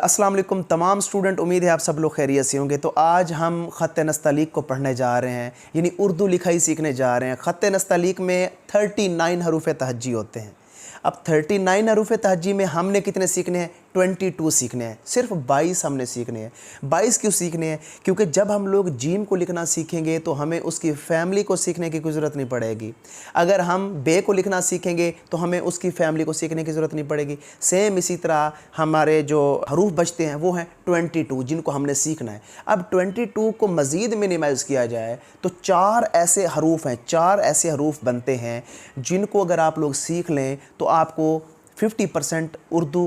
अस्सलाम वालेकुम तमाम स्टूडेंट, उम्मीद है आप सब लोग खैरियत से होंगे। तो आज हम ख़त नस्तलीक को पढ़ने जा रहे हैं, यानी उर्दू लिखाई सीखने जा रहे हैं। ख़त नस्तलीक में 39 हरूफ तहज्जी होते हैं। अब 39 हरूफ तहज्जी में हमने कितने सीखने हैं? 22 सीखने हैं। सिर्फ 22 हमने सीखने हैं। 22 क्यों सीखने हैं? क्योंकि जब हम लोग जीम को लिखना सीखेंगे तो हमें उसकी फैमिली को सीखने की कोई ज़रूरत नहीं पड़ेगी। अगर हम बे को लिखना सीखेंगे तो हमें उसकी फैमिली को सीखने की ज़रूरत नहीं पड़ेगी। सेम इसी तरह हमारे जो हरूफ बचते हैं वो हैं 22, जिनको हमने सीखना है। अब 22 को मज़ीद मिनिमाइज़ किया जाए तो 4 ऐसे हरूफ हैं, 4 ऐसे हरूफ बनते हैं जिनको अगर आप लोग सीख लें तो आपको 50% उर्दू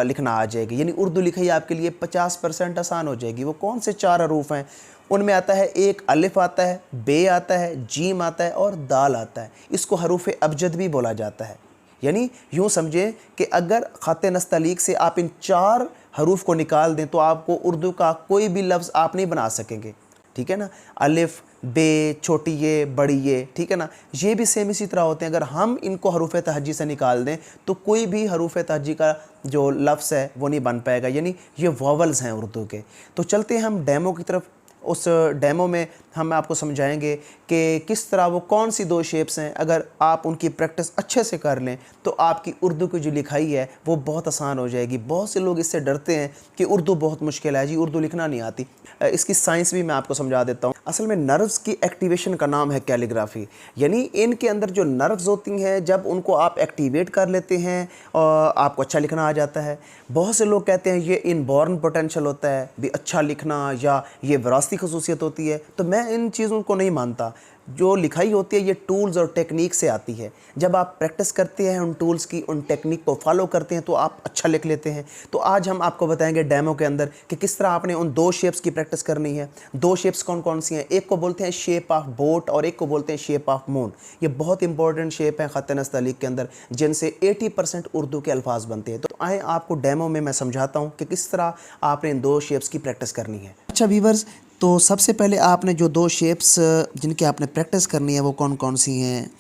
लिखना आ जाएगी, यानी उर्दू लिखाई आपके लिए 50% आसान हो जाएगी। वो कौन से 4 हरूफ हैं? उनमें आता है एक अलिफ आता है, बे आता है, जीम आता है और दाल आता है। इसको हरूफ अबजद भी बोला जाता है। यानी यूँ समझें कि अगर ख़त नस्तलीक से आप इन 4 हरूफ को निकाल दें तो आपको उर्दू का कोई भी लफ्ज़ आप नहीं बना सकेंगे। ठीक है ना? अलिफ, बे, छोटी ये, बड़ी ये, ठीक है ना? ये भी सेम इसी तरह होते हैं। अगर हम इनको हरूफ तहज्जी से निकाल दें तो कोई भी हरूफ तहज्जी का जो लफ्ज़ है वो नहीं बन पाएगा, यानी ये वॉवल्स हैं उर्दू के। तो चलते हैं हम डेमो की तरफ। उस डेमो में हम आपको समझाएंगे कि किस तरह वो कौन सी 2 शेप्स हैं। अगर आप उनकी प्रैक्टिस अच्छे से कर लें तो आपकी उर्दू की जो लिखाई है वो बहुत आसान हो जाएगी। बहुत से लोग इससे डरते हैं कि उर्दू बहुत मुश्किल है जी, उर्दू लिखना नहीं आती। इसकी साइंस भी मैं आपको समझा देता हूँ। असल में नर्व्स की एक्टिवेशन का नाम है कैलीग्राफी, यानी इनके अंदर जो नर्व्स होती हैं जब उनको आप एक्टिवेट कर लेते हैं और आपको अच्छा लिखना आ जाता है। बहुत से लोग कहते हैं ये इनबॉर्न पोटेंशियल होता है भी अच्छा लिखना, या ये विरासती खसूसियत होती है। तो मैं इन चीज़ों को नहीं मानता। जो लिखाई होती है ये टूल्स और टेक्निक से आती है। जब आप प्रैक्टिस करते हैं उन टूल्स की, उन टेक्निक को फॉलो करते हैं तो आप अच्छा लिख लेते हैं। तो आज हम आपको बताएंगे डेमो के अंदर कि किस तरह आपने उन 2 शेप्स की प्रैक्टिस करनी है। 2 शेप्स कौन कौन सी हैं? एक को बोलते हैं शेप ऑफ बोट और एक को बोलते हैं शेप ऑफ मून। ये बहुत इंपॉर्टेंट शेप हैं ख़त नस्तलीक के अंदर, जिनसे 80% उर्दू के अल्फाज बनते हैं। तो आए आपको डेमो में मैं समझाता हूँ कि किस तरह आपने इन 2 शेप्स की प्रैक्टिस करनी है। अच्छा व्यूअर्स, तो सबसे पहले आपने जो 2 शेप्स जिनकी आपने प्रैक्टिस करनी है वो कौन कौन सी हैं?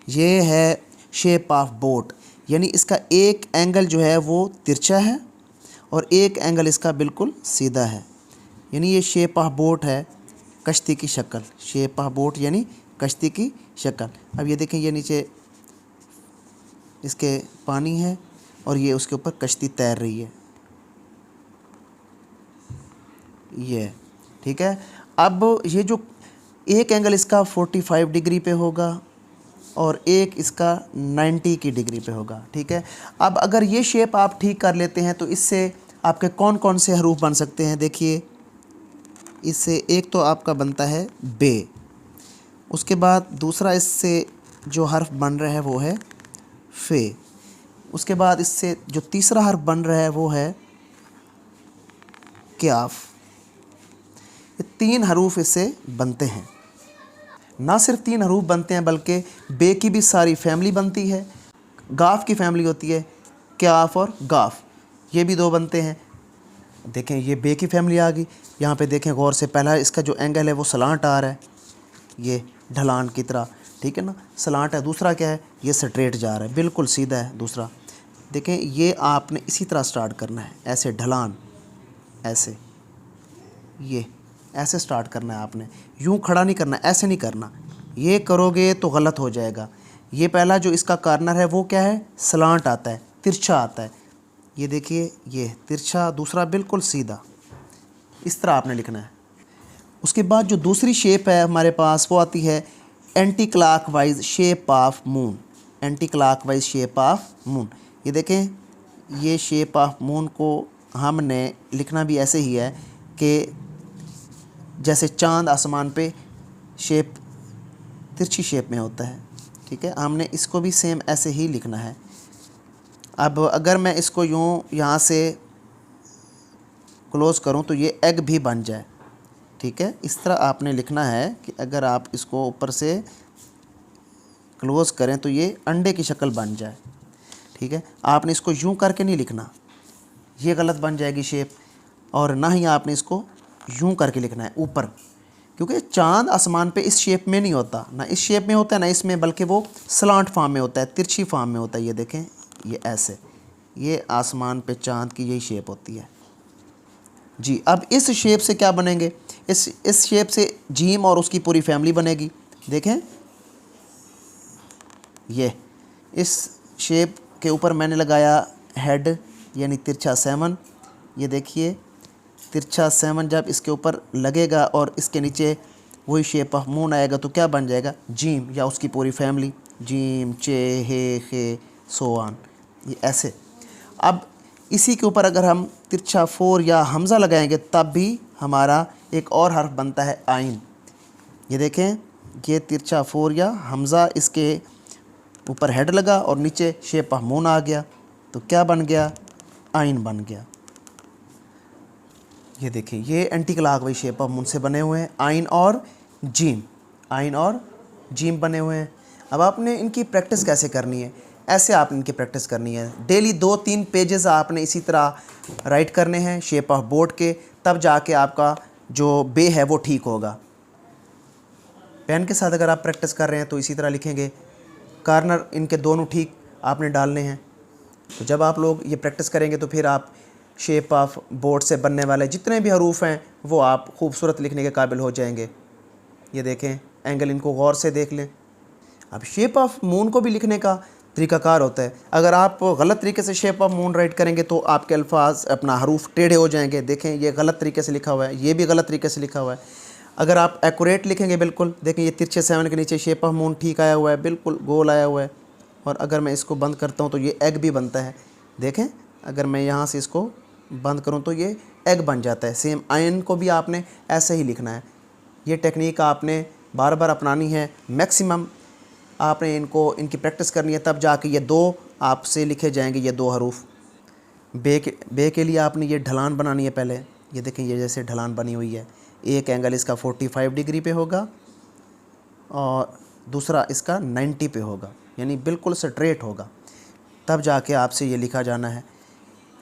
ये है शेप ऑफ बोट, यानी इसका एक एंगल जो है वो तिरछा है और एक एंगल इसका बिल्कुल सीधा है। यानी ये शेप ऑफ बोट है, कश्ती की शक्ल। शेप ऑफ बोट यानी कश्ती की शक्ल। अब ये देखें, ये नीचे इसके पानी है और ये उसके ऊपर कश्ती तैर रही है, ये ठीक है। अब ये जो एक एंगल इसका 45 डिग्री पे होगा और एक इसका 90 की डिग्री पे होगा, ठीक है। अब अगर ये शेप आप ठीक कर लेते हैं तो इससे आपके कौन कौन से हरूफ बन सकते हैं? देखिए, इससे एक तो आपका बनता है बे, उसके बाद दूसरा इससे जो हर्फ बन रहा है वो है फे, उसके बाद इससे जो तीसरा हर्फ बन रहा है वो है क्याफ। ये 3 हरूफ इससे बनते हैं। ना सिर्फ 3 हरूफ बनते हैं बल्कि बे की भी सारी फैमिली बनती है, गाफ की फैमिली होती है, क्याफ और गाफ, ये भी 2 बनते हैं। देखें, ये बे की फैमिली आ गई। यहाँ पे देखें गौर से, पहला इसका जो एंगल है वो सलांट आ रहा है, ये ढलान की तरह, ठीक है ना, सलांट है। दूसरा क्या है? ये स्ट्रेट जा रहा है, बिल्कुल सीधा है दूसरा। देखें, ये आपने इसी तरह स्टार्ट करना है, ऐसे ढलान, ऐसे, ये ऐसे स्टार्ट करना है आपने। यूँ खड़ा नहीं करना, ऐसे नहीं करना। ये करोगे तो गलत हो जाएगा। ये पहला जो इसका कॉर्नर है वो क्या है? सलांट आता है, तिरछा आता है। ये देखिए, ये तिरछा, दूसरा बिल्कुल सीधा। इस तरह आपने लिखना है। उसके बाद जो दूसरी शेप है हमारे पास वो आती है anti clockwise shape of moon. Anti clockwise shape of moon. ये देखें, ये शेप ऑफ मून को हमने लिखना भी ऐसे ही है कि जैसे चांद आसमान पे शेप तिरछी शेप में होता है, ठीक है। हमने इसको भी सेम ऐसे ही लिखना है। अब अगर मैं इसको यूँ यहाँ से क्लोज़ करूँ तो ये एग भी बन जाए, ठीक है। इस तरह आपने लिखना है कि अगर आप इसको ऊपर से क्लोज़ करें तो ये अंडे की शक्ल बन जाए, ठीक है। आपने इसको यूँ करके नहीं लिखना, ये गलत बन जाएगी शेप। और ना ही आपने इसको यूँ करके लिखना है ऊपर, क्योंकि चांद आसमान पे इस शेप में नहीं होता, ना इस शेप में होता है ना इसमें, बल्कि वो स्लांट फॉर्म में होता है, तिरछी फॉर्म में होता है। ये देखें, ये ऐसे, ये आसमान पे चांद की यही शेप होती है, जी। अब इस शेप से क्या बनेंगे, इस शेप से जीम और उसकी पूरी फैमिली बनेगी। देखें, ये इस शेप के ऊपर मैंने लगाया हेड यानी तिरछा 7। ये देखिए तिरछा 7 जब इसके ऊपर लगेगा और इसके नीचे वही शेप ऑफ मून आएगा तो क्या बन जाएगा, जीम या उसकी पूरी फैमिली, जीम, चे, हे, खे, सो ऑन, ये ऐसे। अब इसी के ऊपर अगर हम तिरछा 4 या हमज़ा लगाएंगे तब भी हमारा एक और हर्फ बनता है आइन। ये देखें, ये तिरछा 4 या हमज़ा, इसके ऊपर हेड लगा और नीचे शेप ऑफ मून आ गया तो क्या बन गया, आइन बन गया। ये देखिए ये anti clockwise shape of moon से बने हुए हैं, आइन और जीम, आइन और जीम बने हुए हैं। अब आपने इनकी प्रैक्टिस कैसे करनी है, ऐसे आपने इनकी प्रैक्टिस करनी है। डेली 2-3 पेजेस आपने इसी तरह राइट करने हैं शेप ऑफ बोर्ड के, तब जाके आपका जो बे है वो ठीक होगा। पेन के साथ अगर आप प्रैक्टिस कर रहे हैं तो इसी तरह लिखेंगे, कॉर्नर इनके दोनों ठीक आपने डालने हैं। तो जब आप लोग ये प्रैक्टिस करेंगे तो फिर आप शेप ऑफ बोर्ड से बनने वाले जितने भी हरूफ हैं वो आप खूबसूरत लिखने के काबिल हो जाएंगे। ये देखें एंगल, इनको गौर से देख लें। अब शेप ऑफ मून को भी लिखने का तरीक़ाकार होता है। अगर आप गलत तरीके से शेप ऑफ मून राइट करेंगे तो आपके अल्फाज अपना हरूफ टेढ़े हो जाएंगे। देखें ये गलत तरीके से लिखा हुआ है, ये भी गलत तरीके से लिखा हुआ है। अगर आप एक्यूरेट लिखेंगे बिल्कुल, देखें ये तिरछे 7 के नीचे शेप ऑफ मून ठीक आया हुआ है, बिल्कुल गोल आया हुआ है। और अगर मैं इसको बंद करता हूँ तो ये एग भी बनता है। देखें अगर मैं यहाँ से इसको बंद करूँ तो ये एग बन जाता है। सेम आयन को भी आपने ऐसे ही लिखना है। ये टेक्निक आपने बार बार अपनानी है, मैक्सिमम आपने इनकी प्रैक्टिस करनी है, तब जाके ये 2 आपसे लिखे जाएंगे, ये 2 हरूफ। बे के लिए आपने ये ढलान बनानी है पहले। ये देखें ये जैसे ढलान बनी हुई है, एक एंगल इसका 45 डिग्री पे होगा और दूसरा इसका 90 पे होगा, यानी बिल्कुल स्ट्रेट होगा। तब जाके आपसे ये लिखा जाना है।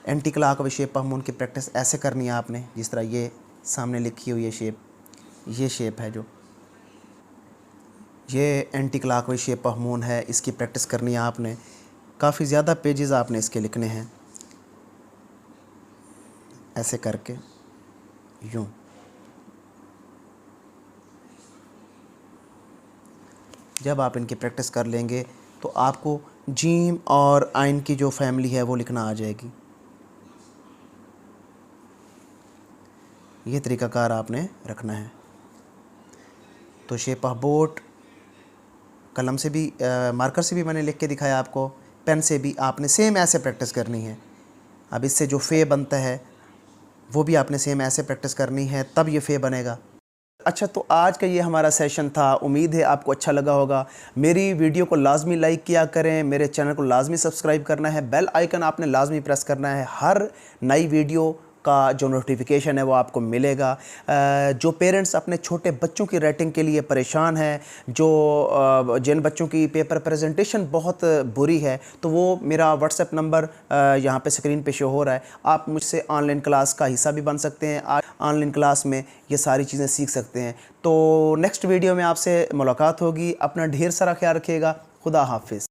Anti clockwise shape of moon की प्रैक्टिस ऐसे करनी है आपने, जिस तरह ये सामने लिखी हुई है शेप, ये शेप है जो ये anti clockwise shape of moon है, इसकी प्रैक्टिस करनी है आपने। काफ़ी ज़्यादा पेजेस आपने इसके लिखने हैं, ऐसे करके यूँ। जब आप इनकी प्रैक्टिस कर लेंगे तो आपको जीम और आइन की जो फैमिली है वो लिखना आ जाएगी। ये तरीक़ाकार आपने रखना है। तो शेप ऑफ बोट कलम से भी मार्कर से भी मैंने लिख के दिखाया आपको, पेन से भी आपने सेम ऐसे प्रैक्टिस करनी है। अब इससे जो फे बनता है वो भी आपने सेम ऐसे प्रैक्टिस करनी है, तब ये फे बनेगा। अच्छा, तो आज का ये हमारा सेशन था, उम्मीद है आपको अच्छा लगा होगा। मेरी वीडियो को लाजमी लाइक किया करें, मेरे चैनल को लाजमी सब्सक्राइब करना है, बेल आइकन आपने लाजमी प्रेस करना है। हर नई वीडियो का जो नोटिफिकेशन है वो आपको मिलेगा। जो पेरेंट्स अपने छोटे बच्चों की राइटिंग के लिए परेशान हैं, जिन बच्चों की पेपर प्रेजेंटेशन बहुत बुरी है, तो वो मेरा व्हाट्सएप नंबर यहाँ पे स्क्रीन पे शो हो रहा है। आप मुझसे ऑनलाइन क्लास का हिस्सा भी बन सकते हैं। आप ऑनलाइन क्लास में ये सारी चीज़ें सीख सकते हैं। तो नेक्स्ट वीडियो में आपसे मुलाकात होगी। अपना ढेर सारा ख्याल रखिएगा। खुदा हाफिज़।